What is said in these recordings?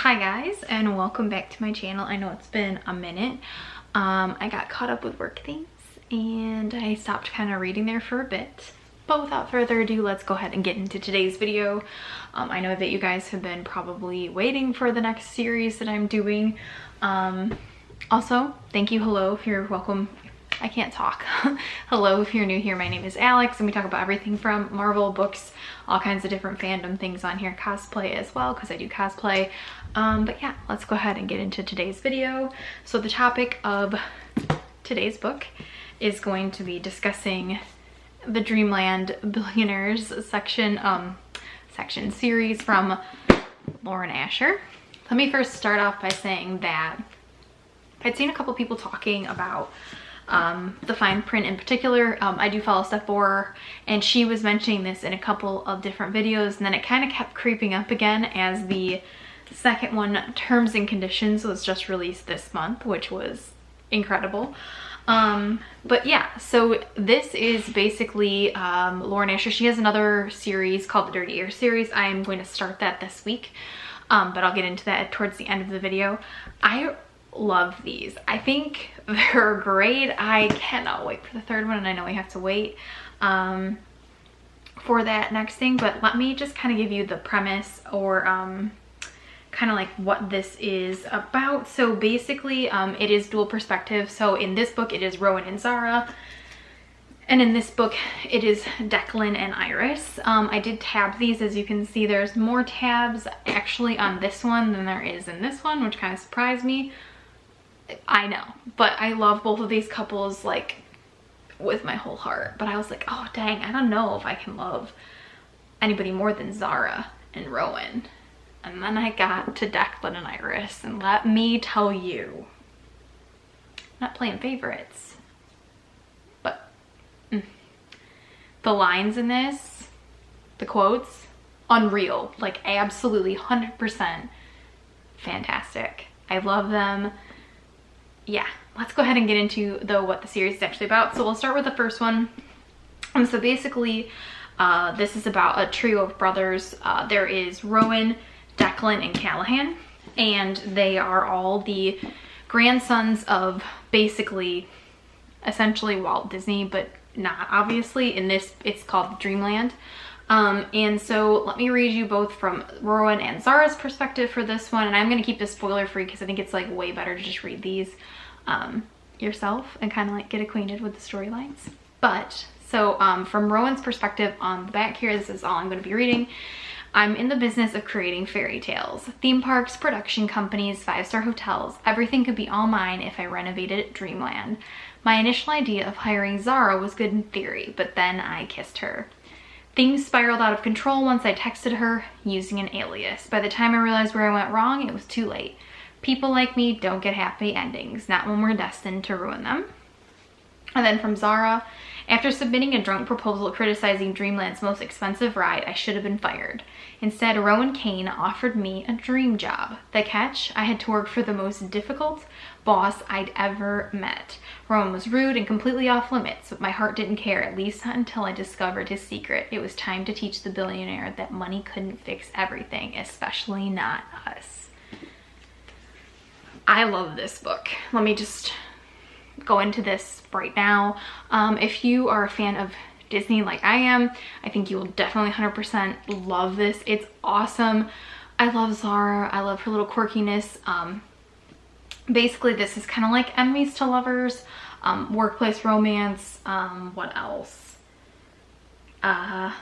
Hi guys, and welcome back to my channel. I know it's been a minute. I got caught up with work things and I stopped kind of reading there for a bit. But without further ado, let's go ahead and get into today's video. I know that you guys have been probably waiting for the next series that I'm doing. Also, thank you, hello, if you're welcome. I can't talk. Hello, if you're new here, my name is Alex and we talk about everything from Marvel books, all kinds of different fandom things on here, cosplay as well, because I do cosplay. But yeah, let's go ahead and get into today's video. So the topic of today's book is going to be discussing the Dreamland Billionaires section series from Lauren Asher. Let me first start off by saying that I'd seen a couple people talking about the fine print in particular. I do follow Steph Borer, and she was mentioning this in a couple of different videos, and then it kind of kept creeping up again as the second one, Terms and Conditions, was just released this month, which was incredible. But yeah, so this is basically Lauren Asher. She has another series called the Dirty Air series. I am going to start that this week, but I'll get into that towards the end of the video. I love these. I think they're great. I cannot wait for the third one, and I know we have to wait for that next thing, but let me just kind of give you the premise, or kind of like what this is about. So basically it is dual perspective. So in this book it is Rowan and Zara, and in this book it is Declan and Iris. I did tab these. As you can see, there's more tabs actually on this one than there is in this one, which kind of surprised me. I know, but I love both of these couples like with my whole heart, but I was like, oh dang, I don't know if I can love anybody more than Zara and Rowan. And then I got to Declan and Iris, and let me tell you, I'm not playing favorites, but the lines in this, the quotes, unreal, like absolutely 100% fantastic. I love them. Yeah, let's go ahead and get into what the series is actually about. So we'll start with the first one. So basically this is about a trio of brothers. There is Rowan, Declan, and Callahan, and they are all the grandsons of basically essentially Walt Disney, but not obviously. In this it's called Dreamland. And so let me read you both from Rowan and Zara's perspective for this one, and I'm going to keep this spoiler free because I think it's like way better to just read these yourself and kind of like get acquainted with the storylines. But so from Rowan's perspective on the back here, this is all I'm going to be reading. I'm in the business of creating fairy tales. Theme parks, production companies, five-star hotels. Everything could be all mine if I renovated Dreamland. My initial idea of hiring Zara was good in theory, but then I kissed her. Things spiraled out of control once I texted her using an alias. By the time I realized where I went wrong, it was too late. People like me don't get happy endings, not when we're destined to ruin them. And then from Zara, after submitting a drunk proposal criticizing Dreamland's most expensive ride, I should have been fired. Instead, Rowan Kane offered me a dream job. The catch? I had to work for the most difficult boss I'd ever met. Rowan was rude and completely off limits, but my heart didn't care, at least not until I discovered his secret. It was time to teach the billionaire that money couldn't fix everything, especially not us. I love this book. Let me just go into this right now. If you are a fan of Disney like I am, I think you will definitely 100% love this. It's awesome. I love Zara. I love her little quirkiness. Basically this is kind of like enemies to lovers, workplace romance. What else? I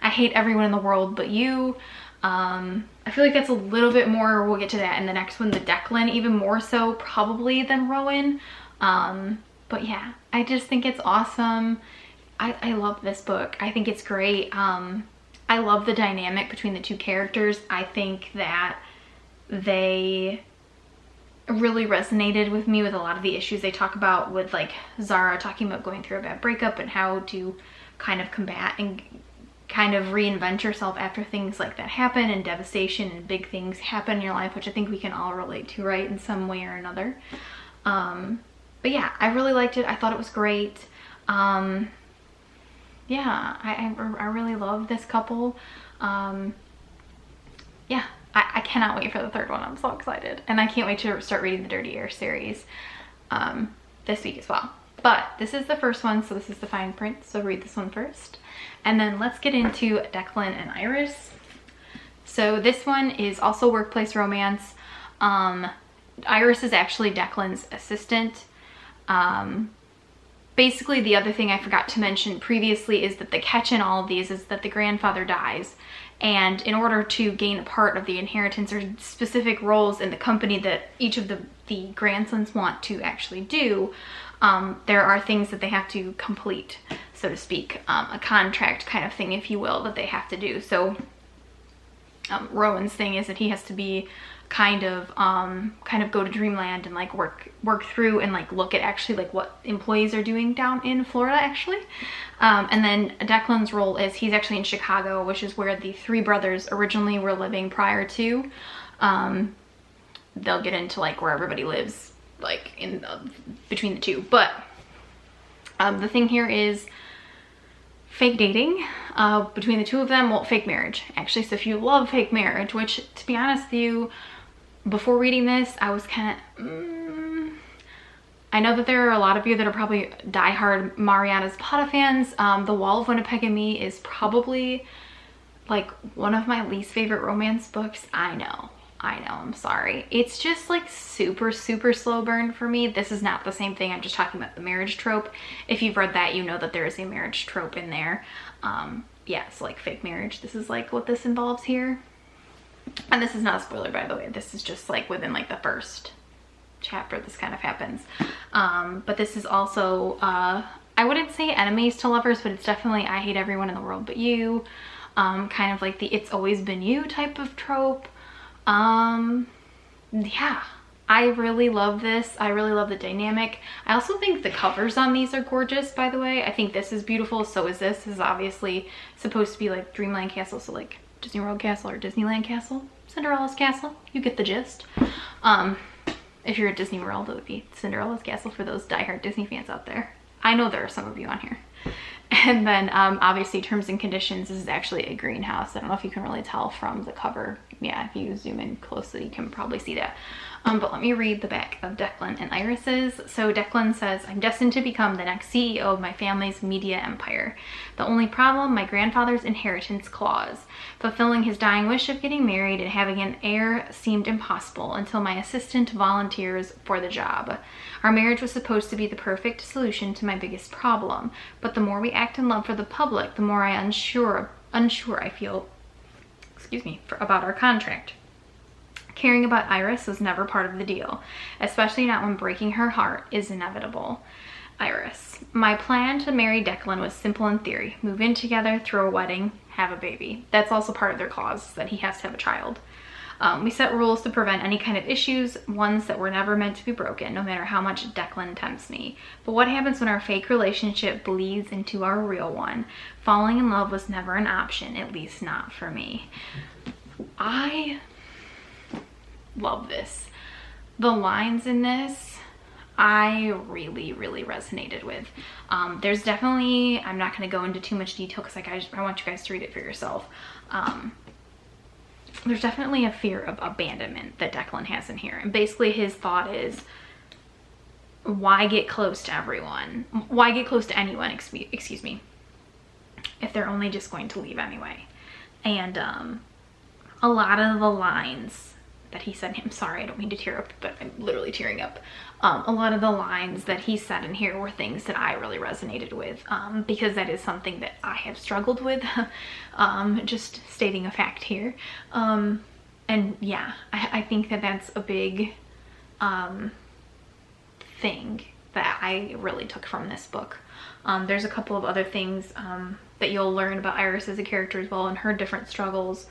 hate everyone in the world but you. I feel like that's a little bit more, we'll get to that in the next one, the Declan, even more so probably than Rowan. But yeah, I just think it's awesome. I love this book. I think it's great. I love the dynamic between the two characters. I think that they really resonated with me with a lot of the issues they talk about, with like Zara talking about going through a bad breakup and how to kind of combat and kind of reinvent yourself after things like that happen, and devastation and big things happen in your life, which I think we can all relate to, right, in some way or another. But yeah, I really liked it. I thought it was great. Yeah, I really love this couple. Yeah, I cannot wait for the third one. I'm so excited. And I can't wait to start reading the Dirty Air series this week as well. But this is the first one, so this is the fine print, so read this one first. And then let's get into Declan and Iris. So this one is also workplace romance. Iris is actually Declan's assistant. Basically, the other thing I forgot to mention previously is that the catch in all of these is that the grandfather dies. And in order to gain a part of the inheritance or specific roles in the company that each of the grandsons want to actually do, there are things that they have to complete, so to speak, a contract kind of thing, if you will, that they have to do. So Rowan's thing is that he has to be kind of go to Dreamland and like work through and like look at actually like what employees are doing down in Florida actually. And then Declan's role is he's actually in Chicago, which is where the three brothers originally were living prior to. They'll get into like where everybody lives like in between the two, but the thing here is fake dating between the two of them. Well, fake marriage actually. So if you love fake marriage, which to be honest with you, before reading this I was kind of I know that there are a lot of you that are probably diehard Mariana Zapata fans. The Wall of Winnipeg and Me is probably like one of my least favorite romance books. I know, I'm sorry. It's just like super slow burn for me. This is not the same thing. I'm just talking about the marriage trope. If you've read that, you know that there is a marriage trope in there. Yeah, it's like fake marriage. This is like what this involves here. And this is not a spoiler, by the way. This is just like within like the first chapter this kind of happens. But this is also, I wouldn't say enemies to lovers, but it's definitely I hate everyone in the world but you. Kind of like the it's always been you type of trope. Yeah, I really love this. I really love the dynamic. I also think the covers on these are gorgeous, by the way. I think this is beautiful. So is this. This is obviously supposed to be like Dreamland Castle, so like Disney World Castle or Disneyland Castle, Cinderella's Castle. You get the gist. If you're at Disney World, it would be Cinderella's Castle for those diehard Disney fans out there. I know there are some of you on here. And then obviously terms and conditions, this is actually a greenhouse. I don't know if you can really tell from the cover. Yeah, if you zoom in closely, you can probably see that. But let me read the back of Declan and Iris's. So Declan says, I'm destined to become the next CEO of my family's media empire. The only problem, my grandfather's inheritance clause. Fulfilling his dying wish of getting married and having an heir seemed impossible until my assistant volunteers for the job. Our marriage was supposed to be the perfect solution to my biggest problem, but the more we act in love for the public, the more unsure I feel, about our contract. Caring about Iris was never part of the deal, especially not when breaking her heart is inevitable. Iris. My plan to marry Declan was simple in theory. Move in together, throw a wedding, have a baby. That's also part of their clause, that he has to have a child. We set rules to prevent any kind of issues, ones that were never meant to be broken, no matter how much Declan tempts me. But what happens when our fake relationship bleeds into our real one? Falling in love was never an option, at least not for me. I love this. The lines in this, I really resonated with. There's definitely, I'm not going to go into too much detail because I want you guys to read it for yourself. There's definitely a fear of abandonment that Declan has in here. And basically his thought is, why get close to everyone? Why get close to anyone, excuse me, if they're only just going to leave anyway? And a lot of the lines that he said, I'm sorry, I don't mean to tear up, but I'm literally tearing up. A lot of the lines that he said in here were things that I really resonated with, because that is something that I have struggled with, just stating a fact here. And yeah, I think that that's a big thing that I really took from this book. There's a couple of other things that you'll learn about Iris as a character as well and her different struggles.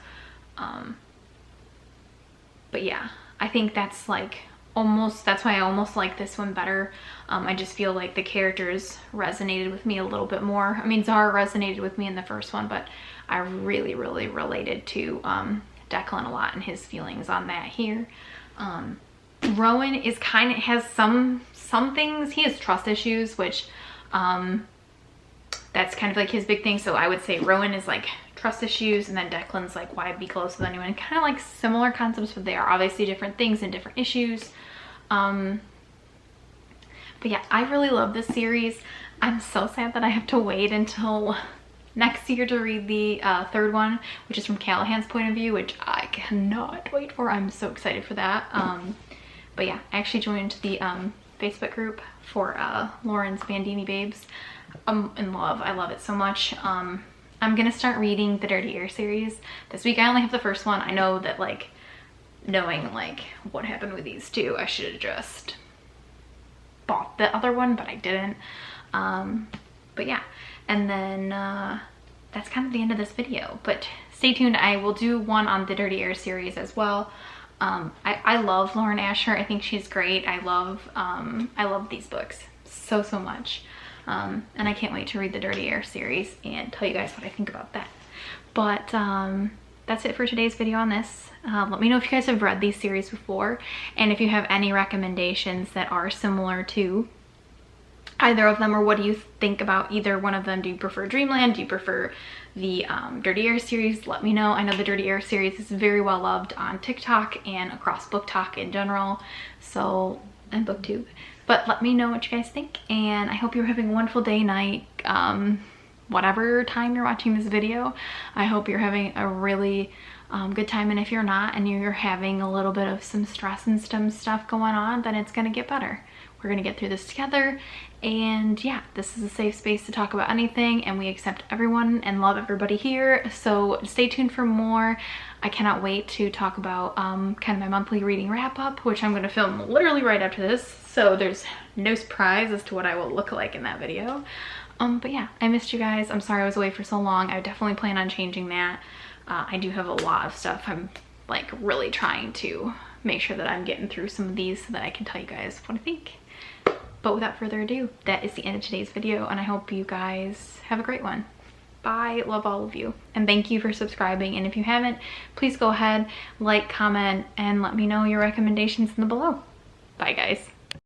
But yeah, I think that's like that's why I almost like this one better. I just feel like the characters resonated with me a little bit more. I mean, Zara resonated with me in the first one, but I really related to Declan a lot and his feelings on that here. Rowan is has some things. He has trust issues, which that's kind of like his big thing. So I would say Rowan is like trust issues, and then Declan's like, why be close with anyone? Kind of like similar concepts, but they are obviously different things and different issues. But yeah, I really love this series. I'm so sad that I have to wait until next year to read the third one, which is from Callahan's point of view, which I cannot wait for. I'm so excited for that. But yeah, I actually joined the Facebook group for Lauren's Bandini Babes. I'm in love. I love it so much. I'm gonna start reading the Dirty Air series this week. I only have the first one. I know that, like, knowing like what happened with these two, I should have just bought the other one, but I didn't. But yeah, and then that's kind of the end of this video, but stay tuned. I will do one on the Dirty Air series as well. I love Lauren Asher. I think she's great. I love these books so much. And I can't wait to read the Dirty Air series and tell you guys what I think about that. But that's it for today's video on this. Let me know if you guys have read these series before, and if you have any recommendations that are similar to either of them, or what do you think about either one of them? Do you prefer Dreamland? Do you prefer the Dirty Air series? Let me know. I know the Dirty Air series is very well loved on TikTok and across Book Talk in general, so, and BookTube. But let me know what you guys think, and I hope you're having a wonderful day, night, whatever time you're watching this video. I hope you're having a really good time, and if you're not and you're having a little bit of some stress and some stuff going on, then it's gonna get better. We're gonna get through this together, and yeah, this is a safe space to talk about anything, and we accept everyone and love everybody here, so stay tuned for more. I cannot wait to talk about kind of my monthly reading wrap up, which I'm gonna film literally right after this, so there's no surprise as to what I will look like in that video. But yeah, I missed you guys. I'm sorry I was away for so long. I definitely plan on changing that. I do have a lot of stuff. I'm like really trying to make sure that I'm getting through some of these so that I can tell you guys what I think. But without further ado, that is the end of today's video, and I hope you guys have a great one. Bye, love all of you, and thank you for subscribing. And if you haven't, please go ahead, like, comment, and let me know your recommendations in the below. Bye guys.